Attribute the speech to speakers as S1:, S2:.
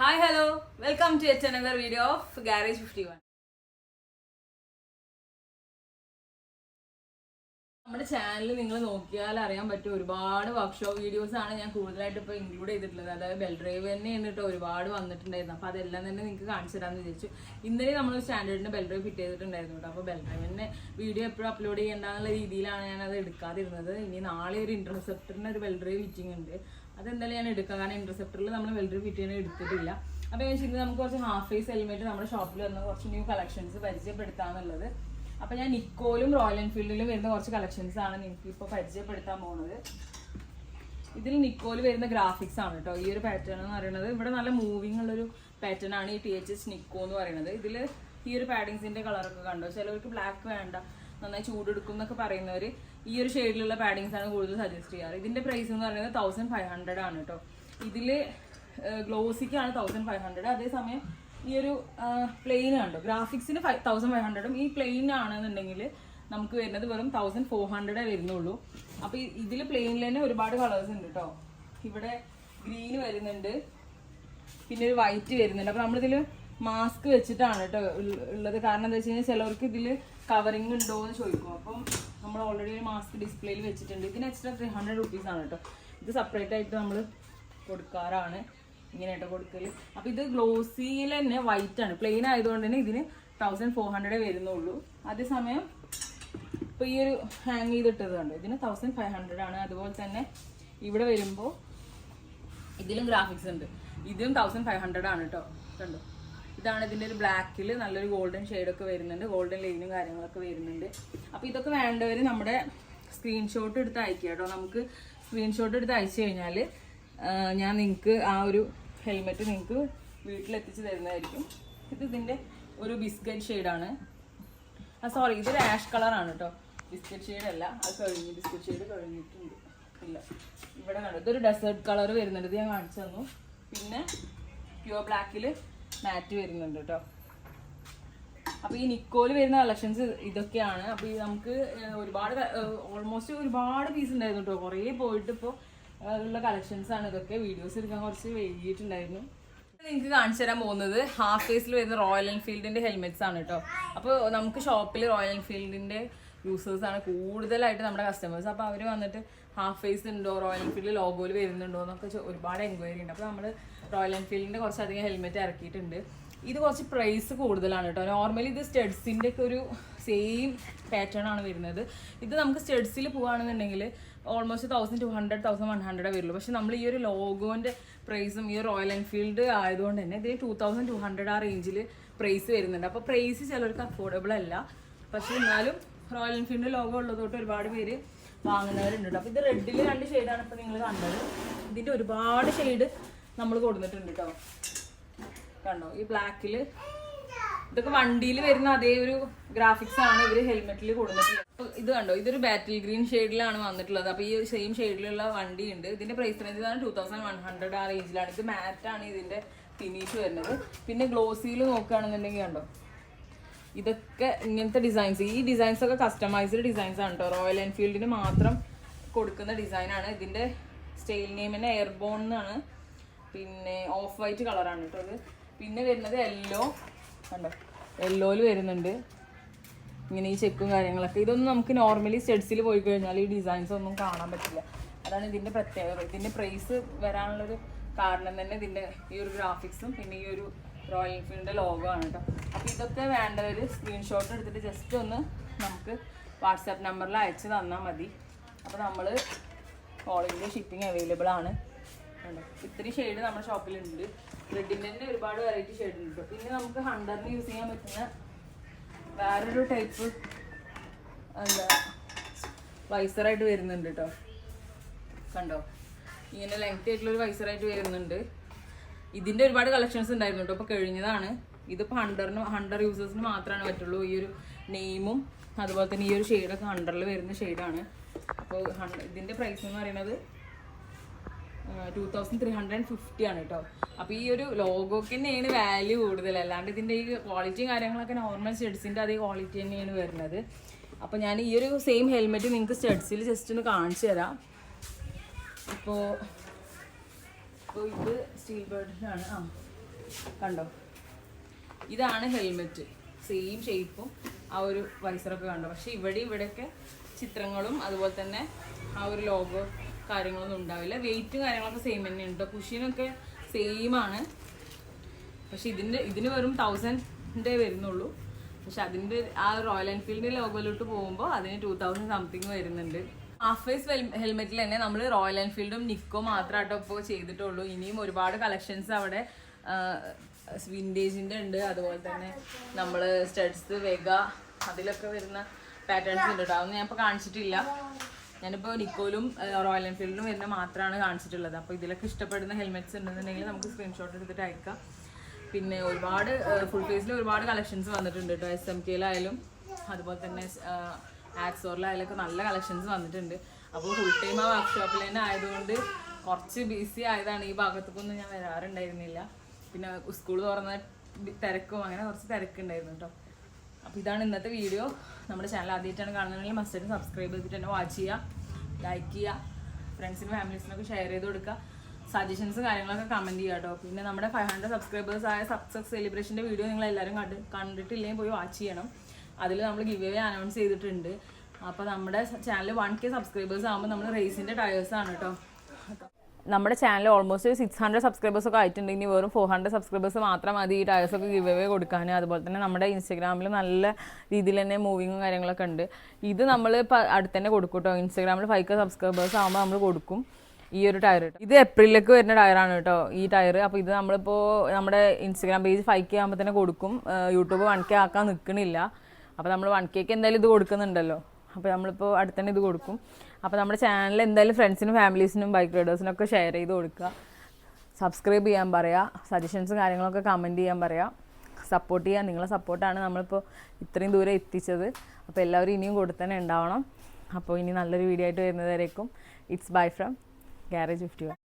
S1: Hi, hello. Welcome to yet another video of Garage 51. നമ്മുടെ channel നിങ്ങൾ നോക്കിയാൽ അറിയാൻ പറ്റും ഒരുപാട് വർക്ക്ഷോപ്പ് വീഡിയോസ് ആണ് ഞാൻ കൂടുതലായിട്ട് ഇപ്പോൾ ഇൻക്ലൂഡ് ചെയ്തിട്ടുള്ളത്. അതായത് ബെൽ ഡ്രൈവ് തന്നെ എന്നിട്ട് ഒരുപാട് വന്നിട്ടുണ്ടായിരുന്നു. അപ്പോൾ അതെല്ലാം തന്നെ നിങ്ങൾക്ക് കാണിച്ചു തരാമെന്ന് വിചാരിച്ചു. ഇന്നലെ നമ്മൾ സ്റ്റാൻഡേർഡിന് ബെൽ ഡ്രൈവ് ഫിറ്റ് ചെയ്തിട്ടുണ്ടായിരുന്നു കേട്ടോ. അപ്പോൾ ബെൽ ഡ്രൈവിൻ്റെ വീഡിയോ എപ്പോഴും അപ്ലോഡ് ചെയ്യേണ്ടെന്നുള്ള രീതിയിലാണ് ഞാനത് എടുക്കാതിരുന്നത്. ഇനി നാളെ ഒരു ഇൻറ്റർസെപ്റ്ററിന് ഒരു ബെൽ ഡ്രൈവ് ഫിറ്റിംഗ് ഉണ്ട്. അതെന്തായാലും ഞാൻ എടുക്കാം, കാരണം ഇൻറ്റർസെപ്റ്ററിൽ നമ്മൾ ബെൽ ഡ്രൈവ് ഫിറ്റ് ചെയ്യാൻ എടുത്തിട്ടില്ല. അപ്പോൾ ഇന്ന് നമുക്ക് കുറച്ച് ഹാഫ് ഫേസ് ഹെൽമെറ്റ് നമ്മുടെ ഷോപ്പിൽ വരുന്ന കുറച്ച് ന്യൂ കളക്ഷൻസ് പരിചയപ്പെടുത്താമെന്നുള്ളത്. അപ്പോൾ ഞാൻ നിക്കോലും റോയൽ എൻഫീൽഡിലും വരുന്ന കുറച്ച് കളക്ഷൻസ് ആണ് നിങ്ങൾക്ക് ഇപ്പോൾ പരിചയപ്പെടുത്താൻ പോകുന്നത്. ഇതിൽ നിക്കോല് വരുന്ന ഗ്രാഫിക്സ് ആണ് കേട്ടോ. ഈ ഒരു പാറ്റേൺ എന്ന് പറയുന്നത് ഇവിടെ നല്ല മൂവിങ് ഉള്ളൊരു പാറ്റേൺ ആണ് ഈ THS നിക്കോ എന്ന് പറയുന്നത്. ഇതിൽ ഈ ഒരു പാഡിങ്സിന്റെ കളറൊക്കെ കണ്ടോ. ചിലവർക്ക് ബ്ലാക്ക് വേണ്ട, നന്നായി ചൂടെടുക്കും എന്നൊക്കെ പറയുന്നവർ ഈ ഒരു ഷെയ്ഡിലുള്ള പാഡിങ്സ് ആണ് കൂടുതൽ സജസ്റ്റ് ചെയ്യാറ്. ഇതിന്റെ പ്രൈസ് എന്ന് പറയുന്നത് 1500 ആണ് കേട്ടോ. ഇതിൽ ഗ്ലോസിക്കാണ് 1500. അതേസമയം ഈ ഒരു പ്ലെയിൻ കണ്ടോ, ഗ്രാഫിക്സിന് 1500ഉം ഈ പ്ലെയിൻ ആണെന്നുണ്ടെങ്കിൽ നമുക്ക് വരുന്നത് വെറും 1400 വരുന്നുള്ളൂ. അപ്പൊ ഇതിൽ പ്ലെയിനിൽ തന്നെ ഒരുപാട് കളേഴ്സ് ഉണ്ട് കേട്ടോ. ഇവിടെ ഗ്രീൻ വരുന്നുണ്ട്, പിന്നെ ഒരു വൈറ്റ് വരുന്നുണ്ട്. അപ്പൊ നമ്മളിതിൽ മാസ്ക് വെച്ചിട്ടാണ് കേട്ടോ ഉള്ളത്. കാരണം എന്താ വെച്ച് കഴിഞ്ഞാൽ ചിലവർക്ക് ഇതിൽ കവറിങ് ഉണ്ടോ എന്ന് ചോദിക്കും. അപ്പം നമ്മൾ ഓൾറെഡി ഒരു മാസ്ക് ഡിസ്പ്ലേയിൽ വെച്ചിട്ടുണ്ട്. ഇതിന് എക്സ്ട്രാ 300 rupees ആണ് കേട്ടോ. ഇത് സെപ്പറേറ്റ് ആയിട്ട് നമ്മൾ കൊടുക്കാറാണ്, ഇങ്ങനെയായിട്ട് കൊടുക്കല്. അപ്പൊ ഇത് ഗ്ലോസിയിൽ തന്നെ വൈറ്റ് ആണ്, പ്ലെയിൻ ആയതുകൊണ്ട് തന്നെ ഇതിന് 1400 വരുന്നുള്ളൂ. അതേസമയം ഇപ്പൊ ഈ ഒരു ഹാങ് ചെയ്തിട്ടത് കണ്ടോ, ഇതിന് 1500 ആണ്. അതുപോലെ തന്നെ ഇവിടെ വരുമ്പോൾ ഇതിലും ഗ്രാഫിക്സ് ഉണ്ട്, ഇതിലും 1500 ആണ് കേട്ടോ. കണ്ടോ, ഇതാണ് ഇതിന്റെ ഒരു ബ്ലാക്കിൽ നല്ലൊരു ഗോൾഡൻ ഷെയ്ഡൊക്കെ വരുന്നുണ്ട്, ഗോൾഡൻ ലൈനും കാര്യങ്ങളൊക്കെ വരുന്നുണ്ട്. അപ്പൊ ഇതൊക്കെ വേണ്ടവർ നമ്മുടെ സ്ക്രീൻഷോട്ട് എടുത്ത് അയക്കുക കേട്ടോ. നമുക്ക് സ്ക്രീൻഷോട്ട് എടുത്ത് അയച്ചു കഴിഞ്ഞാൽ ഞാൻ നിങ്ങൾക്ക് ആ ഒരു ഹെൽമെറ്റ് നിങ്ങൾക്ക് വീട്ടിലെത്തിച്ച് തരുന്നതായിരിക്കും. ഇതിന്റെ ഒരു ബിസ്ക്കറ്റ് ഷെയ്ഡാണ്. സോറി, ഇതൊരു ആഷ് കളറാണ് കേട്ടോ, ബിസ്ക്കറ്റ് ഷെയ്ഡ് അല്ല. അത് കഴിഞ്ഞു, ബിസ്ക്കറ്റ് ഷെയ്ഡ് കഴിഞ്ഞിട്ടുണ്ട്. ഇല്ല, ഇവിടെ കണ്ടു, ഇതൊരു ഡെസേർട്ട് കളർ വരുന്നുണ്ട്, ഇത് ഞാൻ കാണിച്ചു തന്നു. പിന്നെ പ്യുവർ ബ്ലാക്കിൽ മാറ്റ് വരുന്നുണ്ട് കേട്ടോ. അപ്പൊ ഈ നിക്കോല് വരുന്ന കളക്ഷൻസ് ഇതൊക്കെയാണ്. അപ്പൊ ഈ നമുക്ക് ഒരുപാട് ഓൾമോസ്റ്റ് ഒരുപാട് പീസ് ഉണ്ടായിരുന്നു കേട്ടോ. കുറേ പോയിട്ട് ഇപ്പോൾ ഉള്ള കളക്ഷൻസ് ആണ് ഇതൊക്കെ. വീഡിയോസ് എടുക്കാൻ കുറച്ച് വൈകിട്ടുണ്ടായിരുന്നു. നിങ്ങൾക്ക് കാണിച്ചു തരാൻ പോകുന്നത് ഹാഫ് ഫേസിൽ വരുന്ന റോയൽ എൻഫീൽഡിന്റെ ഹെൽമെറ്റ്സ് ആണ് കേട്ടോ. അപ്പോൾ നമുക്ക് ഷോപ്പിൽ റോയൽ എൻഫീൽഡിന്റെ യൂസേഴ്സ് ആണ് കൂടുതലായിട്ട് നമ്മുടെ കസ്റ്റമേഴ്സ്. അപ്പോൾ അവർ വന്നിട്ട് ഹാഫ് ഫേസ് ഉണ്ടോ, റോയൽ എൻഫീൽഡ് ലോഗോയിൽ വരുന്നുണ്ടോ എന്നൊക്കെ ഒരുപാട് എൻക്വയറി ഉണ്ട്. അപ്പോൾ നമ്മൾ റോയൽ എൻഫീൽഡിന്റെ കുറച്ചധികം ഹെൽമെറ്റ് ഇറക്കിയിട്ടുണ്ട്. ഇത് കുറച്ച് പ്രൈസ് കൂടുതലാണ് കേട്ടോ. നോർമലി ഇത് സ്റ്റഡ്സിൻ്റെ ഒക്കെ ഒരു സെയിം പാറ്റേൺ ആണ് വരുന്നത്. ഇത് നമുക്ക് സ്റ്റഡ്സിൽ പോവുകയാണെന്നുണ്ടെങ്കിൽ ഓൾമോസ്റ്റ് 1200 1100 വരുള്ളൂ. പക്ഷെ നമ്മൾ ഈ ഒരു ലോഗോന്റെ പ്രൈസും ഈ റോയൽ എൻഫീൽഡ് ആയതുകൊണ്ട് തന്നെ ഇതിന് 2200 ആ റേഞ്ചിൽ പ്രൈസ് വരുന്നുണ്ട്. അപ്പോൾ പ്രൈസ് ചിലർക്ക് അഫോർഡബിൾ അല്ല, പക്ഷെ എന്നാലും റോയൽ എൻഫീൽഡിന്റെ ലോഗോ ഉള്ളതുകൊണ്ട് ഒരുപാട് പേര് വാങ്ങുന്നവരുണ്ട്. അപ്പോൾ ഇത് റെഡിൽ 2 ഷെയ്ഡാണ് ഇപ്പോൾ നിങ്ങൾ കണ്ടത്. ഇതിന്റെ ഒരുപാട് ഷെയ്ഡ് നമ്മൾ കൊടുത്തിട്ടുണ്ട് കേട്ടോ. കണ്ടോ, ഈ ബ്ലാക്കിൽ ഇതൊക്കെ വണ്ടിയിൽ വരുന്ന അതേ ഒരു ഗ്രാഫിക്സ് ആണ് ഇവര് ഹെൽമെറ്റിൽ കൊടുത്തിട്ടുള്ളത്. ഇത് കണ്ടോ, ഇതൊരു ബാറ്റിൽ ഗ്രീൻ ഷെയ്ഡിലാണ് വന്നിട്ടുള്ളത്. അപ്പൊ ഈ സെയിം ഷെയ്ഡിലുള്ള വണ്ടി ഉണ്ട്. ഇതിന്റെ പ്രൈസ് റേഞ്ച് 2100 ആ റേഞ്ചിലാണ്. ഇത് മാറ്റാണ് ഇതിന്റെ ഫിനിഷ് വരുന്നത്. പിന്നെ ഗ്ലോസിയിൽ നോക്കുകയാണെന്നുണ്ടെങ്കിൽ കണ്ടോ, ഇതൊക്കെ ഇങ്ങനത്തെ ഡിസൈൻസ്, ഈ ഡിസൈൻസ് ഒക്കെ കസ്റ്റമൈസ്ഡ് ഡിസൈൻസ് ആണ് കേട്ടോ. റോയൽ എൻഫീൽഡിന് മാത്രം കൊടുക്കുന്ന ഡിസൈനാണ്. ഇതിന്റെ സ്റ്റൈൽ നെയിമിന് എയർബോൺ എന്നാണ്. പിന്നെ ഓഫ് വൈറ്റ് കളറാണ് കേട്ടോ ഇത്. പിന്നെ വരുന്നത് യെല്ലോ കണ്ടോ, യെല്ലോയിൽ വരുന്നുണ്ട് ഇങ്ങനെ ഈ ചെക്കും കാര്യങ്ങളൊക്കെ. ഇതൊന്നും നമുക്ക് നോർമലി സ്റ്റഡ്സിൽ പോയി കഴിഞ്ഞാൽ ഈ ഡിസൈൻസ് ഒന്നും കാണാൻ പറ്റില്ല. അതാണ് ഇതിന്റെ പ്രത്യേകത. ഇതിന്റെ പ്രൈസ് വരാനുള്ളൊരു കാരണം തന്നെ ഇതിന്റെ ഈ ഒരു ഗ്രാഫിക്സും പിന്നെ ഈ ഒരു റോയൽ എൻഫീൽഡിന്റെ ലോഗോ ആണ് കേട്ടോ. അപ്പോൾ ഇതൊക്കെ വേണ്ടവർ സ്ക്രീൻഷോട്ട് എടുത്തിട്ട് ജസ്റ്റ് ഒന്ന് നമുക്ക് വാട്സാപ്പ് നമ്പറിൽ അയച്ച് തന്നാൽ മതി. അപ്പോൾ നമ്മൾ ഓൾ ഇന്ത്യ ഷിപ്പിംഗ് അവൈലബിൾ ആണ്. ഇത്രയും ഷെയ്ഡ് നമ്മുടെ ഷോപ്പിലുണ്ട്. റെഡിൻ്റെ തന്നെ ഒരുപാട് വെറൈറ്റി ഷെയ്ഡ് ഉണ്ട്. പിന്നെ നമുക്ക് ഹണ്ടറിന് യൂസ് ചെയ്യാൻ പറ്റുന്ന വേറൊരു ടൈപ്പ് എന്താ വൈസറായിട്ട് വരുന്നുണ്ട് കേട്ടോ. കണ്ടോ, ഇങ്ങനെ ലെങ്ത് ആയിട്ടുള്ള ഒരു വൈസറായിട്ട് വരുന്നുണ്ട്. ഇതിന്റെ ഒരുപാട് കളക്ഷൻസ് ഉണ്ടായിരുന്നു കേട്ടോ. ഇപ്പോൾ കഴിഞ്ഞതാണ്. ഇതിപ്പോൾ ഹണ്ടർ യൂസേഴ്സിന് മാത്രമാണ് പറ്റുള്ളൂ. ഈ ഒരു നെയിമും അതുപോലെ തന്നെ ഈ ഒരു ഷെയ്ഡൊക്കെ ഹണ്ടറിൽ വരുന്ന ഷെയ്ഡാണ്. അപ്പോൾ ഇതിന്റെ പ്രൈസ് എന്ന് പറയുന്നത് 2350 ആണ് കേട്ടോ. അപ്പോൾ ഈ ഒരു ലോഗോക്ക് തന്നെയാണ് വാല്യൂ കൂടുതൽ, അല്ലാണ്ട് ഇതിൻ്റെ ഈ ക്വാളിറ്റിയും കാര്യങ്ങളൊക്കെ നോർമൽ സ്റ്റഡ്സിൻ്റെ അതേ ക്വാളിറ്റി തന്നെയാണ് വരുന്നത്. അപ്പോൾ ഞാൻ ഈ ഒരു സെയിം ഹെൽമെറ്റ് നിങ്ങൾക്ക് സ്റ്റഡ്സിൽ ജസ്റ്റ് ഒന്ന് കാണിച്ചു തരാം. ഇപ്പോൾ ഇത് സ്റ്റീൽ ബേർഡിനാണ്. കണ്ടോ, ഇതാണ് ഹെൽമെറ്റ്. സെയിം ഷേപ്പും ആ ഒരു വൈസറൊക്കെ കണ്ടോ. പക്ഷെ ഇവിടെയൊക്കെ ചിത്രങ്ങളും അതുപോലെ തന്നെ ആ ഒരു ലോഗോ കാര്യങ്ങളൊന്നും ഉണ്ടാവില്ല. വെയിറ്റും കാര്യങ്ങളൊക്കെ സെയിം തന്നെ ഉണ്ട്. കുഷ്യനൊക്കെ സെയിം ആണ്. പക്ഷെ ഇതിന് വെറും 1000 വരുന്നുള്ളൂ. പക്ഷെ അതിൻ്റെ ആ റോയൽ എൻഫീൽഡിൻ്റെ ലോഗോയിലോട്ട് പോകുമ്പോൾ അതിന് 2000 സംതിങ് വരുന്നുണ്ട്. ഹാഫ് ഫേസ് ഹെൽമെറ്റിൽ തന്നെ നമ്മൾ റോയൽ എൻഫീൽഡും നിക്കോ മാത്രമായിട്ടോ ഇപ്പോൾ ചെയ്തിട്ടുള്ളൂ. ഇനിയും ഒരുപാട് കളക്ഷൻസ് അവിടെ വിൻറ്റേജിൻ്റെ ഉണ്ട്. അതുപോലെ തന്നെ നമ്മൾ സ്റ്റഡ്സ് വെഗ അതിലൊക്കെ വരുന്ന പാറ്റേൺസ് ഉണ്ട് കേട്ടോ. അതൊന്നും ഞാൻ ഇപ്പോൾ കാണിച്ചിട്ടില്ല. ഞാനിപ്പോൾ നിക്കോയിലും റോയൽ എൻഫീൽഡിലും വരുന്ന മാത്രമാണ് കാണിച്ചിട്ടുള്ളത്. അപ്പോൾ ഇതിലൊക്കെ ഇഷ്ടപ്പെടുന്ന ഹെൽമെറ്റ്സ് ഉണ്ടെന്നുണ്ടെങ്കിൽ നമുക്ക് സ്ക്രീൻഷോട്ട് എടുത്തിട്ട് അയക്കാം. പിന്നെ ഒരുപാട് ഫുൾ ഫേസിൽ ഒരുപാട് കളക്ഷൻസ് വന്നിട്ടുണ്ട് കേട്ടോ. SMKയിലായാലും അതുപോലെ തന്നെ ആക്സോറിലായാലും ഒക്കെ നല്ല കളക്ഷൻസ് വന്നിട്ടുണ്ട്. അപ്പോൾ ഫുൾ ടൈം ആ വർക്ക്ഷോപ്പിൽ തന്നെ ആയതുകൊണ്ട് കുറച്ച് ബിസി ആയതാണ്. ഈ ഭാഗത്തേക്കൊന്നും ഞാൻ വരാറുണ്ടായിരുന്നില്ല. പിന്നെ സ്കൂൾ തുറന്ന തിരക്കും അങ്ങനെ കുറച്ച് തിരക്കുണ്ടായിരുന്നു കേട്ടോ. അപ്പോൾ ഇതാണ് ഇന്നത്തെ വീഡിയോ. നമ്മുടെ ചാനൽ ആദ്യമായിട്ടാണ് കാണുന്നതെങ്കിൽ മസ്റ്റായിട്ട് സബ്സ്ക്രൈബ് ചെയ്തിട്ട് തന്നെ വാച്ച് ചെയ്യുക, ലൈക്ക് ചെയ്യുക, ഫ്രണ്ട്സിനും ഫാമിലീസിനൊക്കെ ഷെയർ ചെയ്ത് കൊടുക്കുക. സജഷൻസ് കാര്യങ്ങളൊക്കെ കമൻറ്റ് ചെയ്യുക കേട്ടോ. പിന്നെ നമ്മുടെ 500 സബ്സ്ക്രൈബേഴ്സ് ആയ സക്സസ് സെലിബ്രേഷൻ്റെ വീഡിയോ നിങ്ങൾ എല്ലാവരും കണ്ടിട്ടില്ലെങ്കിൽ പോയി വാച്ച് ചെയ്യണം. അതിൽ നമ്മൾ ഗിവ് അവേ അനൗൺസ് ചെയ്തിട്ടുണ്ട്. അപ്പോൾ നമ്മുടെ ചാനൽ 1K സബ്സ്ക്രൈബേഴ്സ് ആകുമ്പോൾ നമ്മൾ റേസിൻ്റെ ടയേഴ്സാണ് കേട്ടോ. നമ്മുടെ ചാനൽ ഓൾമോസ്റ്റ് 600 സബ്സ്ക്രൈബേഴ്സൊക്കെ ആയിട്ടുണ്ട്. ഇനി വെറും 400 സബ്സ്ക്രൈബേഴ്സ് മാത്രം മതി ഈ ടയേഴ്സൊക്കെ ഗിവ് അവേ കൊടുക്കാൻ. അതുപോലെ തന്നെ നമ്മുടെ ഇൻസ്റ്റാഗ്രാമിൽ നല്ല രീതിയിൽ തന്നെ മൂവിങ്ങും കാര്യങ്ങളൊക്കെ ഉണ്ട്. ഇത് നമ്മൾ അടുത്ത് തന്നെ കൊടുക്കും കേട്ടോ. ഇൻസ്റ്റാഗ്രാമിൽ 5K സബ്സ്ക്രൈബേഴ്സ് ആകുമ്പോൾ നമ്മൾ കൊടുക്കും ഈ ഒരു ടയർ. ഇത് ഏപ്രിലേക്ക് വരുന്ന ടയറാണ് കേട്ടോ ഈ ടയർ. അപ്പോൾ ഇത് നമ്മളിപ്പോൾ നമ്മുടെ ഇൻസ്റ്റാഗ്രാം പേജ് 5K ആകുമ്പോൾ തന്നെ കൊടുക്കും. യൂട്യൂബ് 1K ആക്കാൻ നിൽക്കണില്ല. അപ്പോൾ നമ്മൾ 1Kക്ക് എന്തായാലും ഇത് കൊടുക്കുന്നുണ്ടല്ലോ. അപ്പോൾ നമ്മളിപ്പോൾ അടുത്ത് തന്നെ ഇത് കൊടുക്കും. അപ്പോൾ നമ്മുടെ ചാനൽ എന്തായാലും ഫ്രണ്ട്സിനും ഫാമിലീസിനും ബൈക്ക് റൈഡേഴ്സിനൊക്കെ ഷെയർ ചെയ്ത് കൊടുക്കുക. സബ്സ്ക്രൈബ് ചെയ്യാൻ പറയുക. സജഷൻസും കാര്യങ്ങളൊക്കെ കമൻറ്റ് ചെയ്യാൻ പറയുക. സപ്പോർട്ട് ചെയ്യുക. നിങ്ങളെ സപ്പോർട്ടാണ് നമ്മളിപ്പോൾ ഇത്രയും ദൂരം എത്തിച്ചത്. അപ്പോൾ എല്ലാവരും ഇനിയും കൊടുത്തന്നെ ഉണ്ടാവണം. അപ്പോൾ ഇനി നല്ലൊരു വീഡിയോ ആയിട്ട് വരുന്നതായിരിക്കും. It's bye from Garage 51.